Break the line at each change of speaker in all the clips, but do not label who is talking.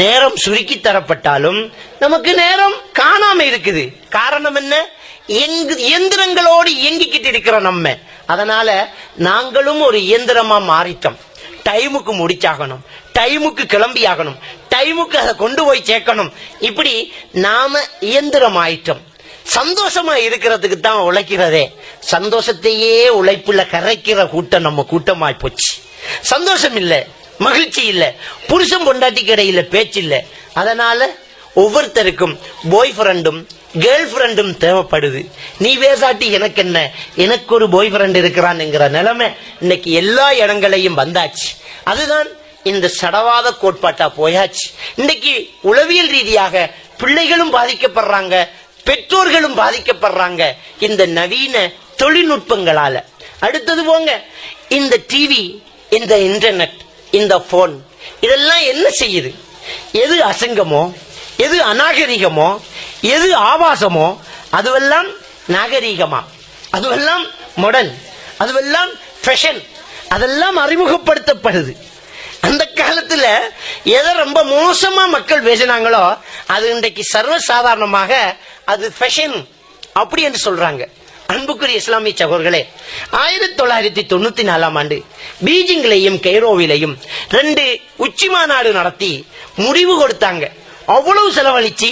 நேரம் சுருக்கி தரப்பட்டாலும் நமக்கு நேரம் காணாம இருக்குது. காரணம் என்ன? இயந்திரங்களோடு இயங்கிக்கிட்டு இருக்கிற நம்ம. அதனால நாங்களும் ஒரு இயந்திரமா மாறிட்டோம். டைமுக்கு முடிச்சாகணும், டைமுக்கு கிளம்பி ஆகணும், டைமுக்கு அதை கொண்டு போய் சேர்க்கணும். இப்படி நாம இயந்திரம் ஆயிட்டோம். சந்தோஷமா இருக்கிறதுக்கு தான் உழைக்கிறதே. சந்தோஷத்தையே உழைப்புல கரைக்கிற கூட்டம் நம்ம கூட்டமாய் போச்சு. சந்தோஷம் இல்ல, மகிழ்ச்சி இல்ல, புருஷன் பொண்டாட்டிக்கு இடையில பேச்சு இல்ல. அதனால ஒவ்வொருத்தருக்கும் பாய் ஃப்ரெண்டும் கேர்ள் ஃப்ரெண்டும் தேவைப்படுது. நீ பேசாட்டி எனக்கு என்ன, எனக்கு ஒரு பாய் ஃப்ரெண்ட் இருக்கிறான் என்கிற நிலைமை இன்னைக்கு எல்லா இடங்களையும் வந்தாச்சு. அதுதான் இந்த சடவாத கோட்பாட்டா போயாச்சு. இன்னைக்கு உளவியல் ரீதியாக பிள்ளைகளும் பாதிக்கப்படுறாங்க, பெற்றோர்களும் பாதிக்கப்படுறாங்க இந்த நவீன தொழில்நுட்பங்களால. அடுத்தது போங்க, இந்த டிவி, இந்த இன்டர்நெட், இந்த போன், இதெல்லாம் என்ன செய்யுது? எது அசங்கமோ, எது அநாகரிகமோ, எது ஆபாசமோ அதுவெல்லாம் நாகரீகமா, அதுவெல்லாம் மாடர்ன், அதுவெல்லாம் ஃபேஷன், அதெல்லாம் அறிமுகப்படுத்தப்படுது. அந்த காலத்துல எதை ரொம்ப மோசமா மக்கள் பேசினாங்களோ அது இன்றைக்கு சர்வசாதாரணமாக அது ஃபேஷன் அப்படி என்று சொல்றாங்க. அன்புக்குரிய இஸ்லாமிய சகோதரர்களே, 1994 ஆண்டு பீஜிங்கிலையும் கெய்ரோவிலையும் 2 உச்சி மாநாடு நடத்தி முடிவு கொடுத்தாங்க. அவ்வளவு செலவழிச்சு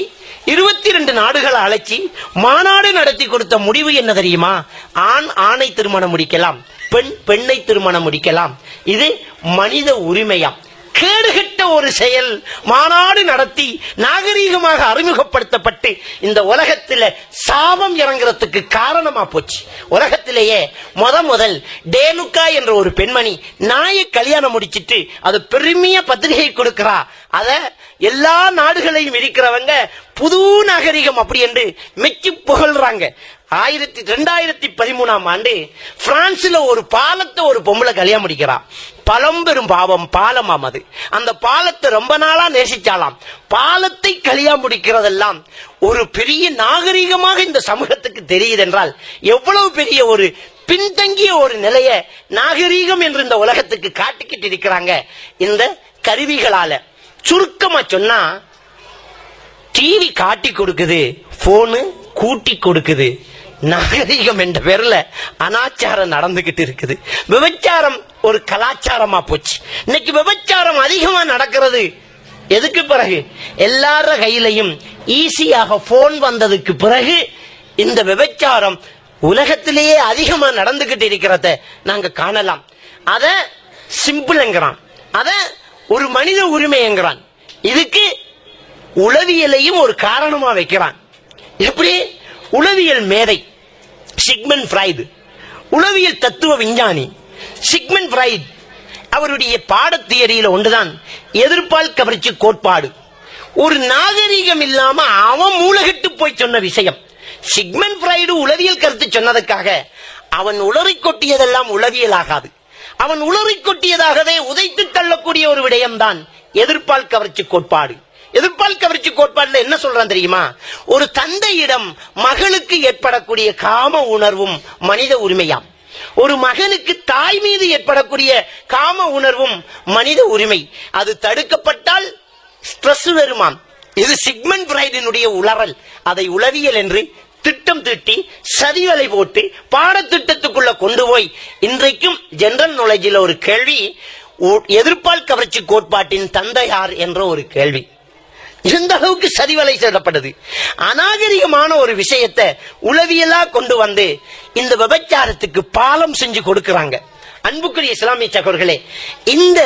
22 நாடுகளை அழைச்சி மாநாடு நடத்தி கொடுத்த முடிவு என்ன தெரியுமா? ஆண் ஆணை திருமணம் முடிக்கலாம், பெண் பெண்ணை திருமணம் முடிக்கலாம். இது மனித உரிமையாம். கேடுகட்ட ஒரு செயல் மாநாடு நடத்தி நாகரீகமாக அறிமுகப்படுத்தப்பட்டு இந்த உலகத்தில் சாபம் இறங்குறதுக்கு காரணமா போச்சு. உலகத்திலேயே முதல் டேனுக்கா என்ற ஒரு பெண்மணி நாயை கல்யாணம் முடிச்சிட்டு அது பெருமையா பத்திரிகை கொடுக்கிறா. அத எல்லா நாடுகளையும் இருக்கிறவங்க புது நாகரிகம் அப்படி என்று மெச்சி புகழ்றாங்க. 2013 ஆண்டு பிரான்ஸ்ல ஒரு பாலத்தை ஒரு பொம்பளை கல்யாணம் முடிக்கிறா. பழம்பெரும் பாலமாம் அது. அந்த பாலத்தை ரொம்ப நாளா நேசிச்சாலாம். பாலத்தை கல்யாணம் முடிக்கிறதெல்லாம் ஒரு பெரிய நாகரிகமாக இந்த சமூகத்துக்கு தெரியுது என்றால் எவ்வளவு பெரிய ஒரு பின்தங்கிய ஒரு நிலைய நாகரீகம் என்று இந்த உலகத்துக்கு காட்டிக்கிட்டு இருக்கிறாங்க இந்த கருவிகளால. சுருக்கமா சொன்னா, டிவி காட்டி கொடுக்குது, போனு கூட்டி கொடுக்குது. நாகரீகம் என்ற பேர்ல அனாச்சாரம் நடந்துகிட்டு இருக்குது. விபச்சாரம் ஒரு கலாச்சாரமா போச்சு. இன்னைக்கு விபச்சாரம் அதிகமா நடக்கிறது எதுக்கு பிறகு? எல்லார கையிலையும் ஈஸியாக போன் வந்ததுக்கு பிறகு இந்த விபச்சாரம் உலகத்திலேயே அதிகமா நடந்துகிட்டு இருக்கிறத நாங்க காணலாம். அத சிம்பிள்ங்கிறான், அத ஒரு மனித உரிமை என்கிறான். இதுக்கு உளவியலையும் ஒரு காரணமா வைக்கிறான். எப்படி? உளவியல் மேதை சிக்மண்ட் ஃப்ராய்டு, உளவியல் தத்துவ விஞ்ஞானி சிக்மண்ட் ஃப்ராய்டு, அவருடைய பாட தியரியில ஒன்றுதான் எதிர்ப்பால் கவர்ச்சி கோட்பாடு. ஒரு நாகரீகம் இல்லாம அவன் மூலகிட்டு போய் சொன்ன விஷயம். சிக்மண்ட் ஃப்ராய்டு உளவியல் கருத்து சொன்னதுக்காக அவன் உளறி கொட்டியதெல்லாம் உளவியல் ஆகாது. அவன் உளறி கொட்டியதாகவே உதைத்து தள்ளக்கூடிய ஒரு விடயம்தான் எதிர்ப்பால் கவர்ச்சி கோட்பாடு. எதிர்ப்பால் கவர்ச்சி கோட்பாடுல என்ன சொல்றான் தெரியுமா? ஒரு தந்தையிடம் மகளுக்கு ஏற்படக்கூடிய காம உணர்வும் மனித உரிமையாம். ஒரு மகனுக்கு தாய் மீது ஏற்படக்கூடிய காம உணர்வும் மனித உரிமை. அது தடுக்கப்பட்டால் ஸ்ட்ரெஸ் வருமாம். இது சிக்மண்ட் ஃப்ராய்டினுடைய உளறல். அதை உளவியல் என்று திட்டம் தீட்டி சதிவலை போட்டு பாடத்திட்டத்துக்குள்ள கொண்டு போய் இன்றைக்கும் ஜெனரல் நாலேஜில் ஒரு கேள்வி, எதிர்ப்பால் கவர்ச்சி கோட்பாட்டின் தந்தையார் என்ற ஒரு கேள்வி. இந்த அளவுக்கு சதிவலை செய்யப்படுது. அநாகரிகமான ஒரு விஷயத்தை உளவியலா கொண்டு வந்து இந்த விபச்சாரத்துக்கு பாலம் செஞ்சு கொடுக்கிறாங்க. அன்புக்குரிய இஸ்லாமிய சகோதரர்களே, இந்த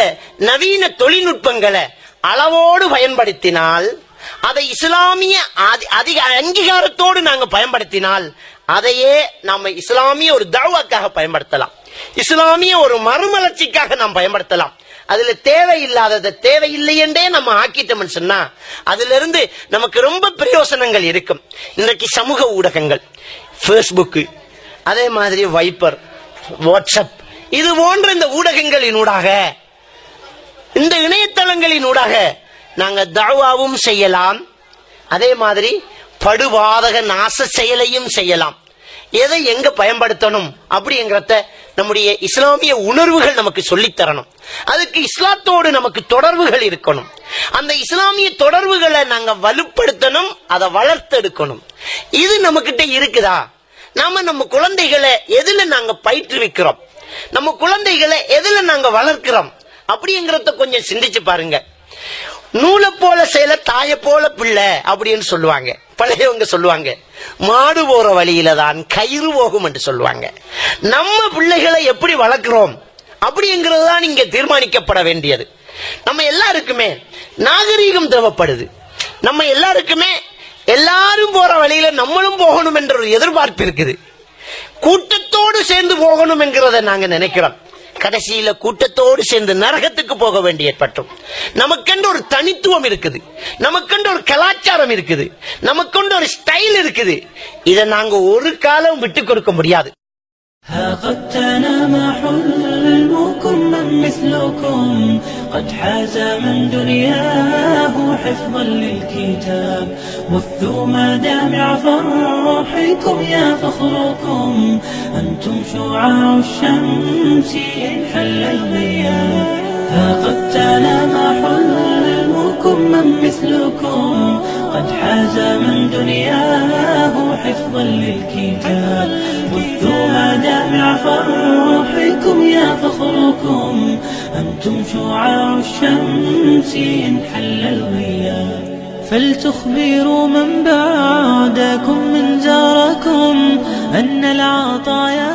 நவீன தொழில்நுட்பங்களை அளவோடு பயன்படுத்தினால், அதை இஸ்லாமிய அதிக அங்கீகாரத்தோடு நாங்க பயன்படுத்தினால், அதையே நாம இஸ்லாமிய ஒரு தாவாக்காக பயன்படுத்தலாம், இஸ்லாமிய ஒரு மறுமலர்ச்சிக்காக நாம் பயன்படுத்தலாம். அதுல தேவையில்லாததை தேவையில்லை என்றே நம்ம ஆக்கிட்டோம்னு சொன்னா அதுல இருந்து நமக்கு ரொம்ப பிரயோசனங்கள் இருக்கும். இன்றைக்கு சமூக ஊடகங்கள், பேஸ்புக், அதே மாதிரி வைபர், வாட்ஸ்அப், இது போன்ற இந்த ஊடகங்களினூடாக, இந்த இணையதளங்களினூடாக நாங்க தாவாவும் செய்யலாம், அதே மாதிரி படுபாதக நாச செயலையும் செய்யலாம். எதை எங்க பயன்படுத்தணும் அப்படிங்கறத நம்முடைய இஸ்லாமிய உணர்வுகள் நமக்கு சொல்லித் தரணும். அதுக்கு இஸ்லாத்தோடு நமக்கு தொடர்புகள் இருக்கணும். அந்த இஸ்லாமிய தொடர்புகளை நாங்க வலுப்படுத்தணும், அதை வளர்த்தெடுக்கணும். இது நம்ம கிட்ட இருக்குதா? நம்ம குழந்தைகளை எதுல நாங்க பயிற்றுவிக்கிறோம், நம்ம குழந்தைகளை எதுல நாங்க வளர்க்கிறோம் அப்படிங்கறத கொஞ்சம் சிந்திச்சு பாருங்க. நூலை போல செயல தாய போல பிள்ளை அப்படின்னு சொல்லுவாங்க. பழையவங்க சொல்லுவாங்க, மாடு போற வழியில தான் கயிறு போகும் என்று சொல்லுவாங்க. நம்ம பிள்ளைகளை எப்படி வளர்க்கிறோம் அப்படிங்கிறது தான் இங்க தீர்மானிக்கப்பட வேண்டியது. நம்ம எல்லாருக்குமே நாகரீகம் தேவைப்படுது. நம்ம எல்லாருக்குமே எல்லாரும் போற வழியில நம்மளும் போகணும் என்ற ஒரு எதிர்பார்ப்பு இருக்குது. கூட்டத்தோடு சேர்ந்து போகணும் என்கிறத நாங்க நினைக்கிறோம். கடைசியில கூட்டத்தோடு சேர்ந்து நரகத்துக்கு போக வேண்டிய ஏற்பட்டும். நமக்கென்று ஒரு தனித்துவம் இருக்குது, நமக்கென்று ஒரு கலாச்சாரம் இருக்குது, நமக்கென்று ஒரு ஸ்டைல் இருக்குது. இதை நாங்க ஒரு காலம் விட்டு கொடுக்க முடியாது.
قد تنام حلمكم من مثلكم قد حاز من دنياه حفظا للكتاب بثوا مدامع فرحكم يا فخركم أنتم شعاع الشمس إن حل الغياب قد تنام حلمكم من مثلكم قد حاز من دنياه حفظا للكتاب بثوا مدامع فرحكم يا فخركم أنتم شعاع الشمس إن حل الغياب فلتخبروا من بعدكم من زاركم أن العطايا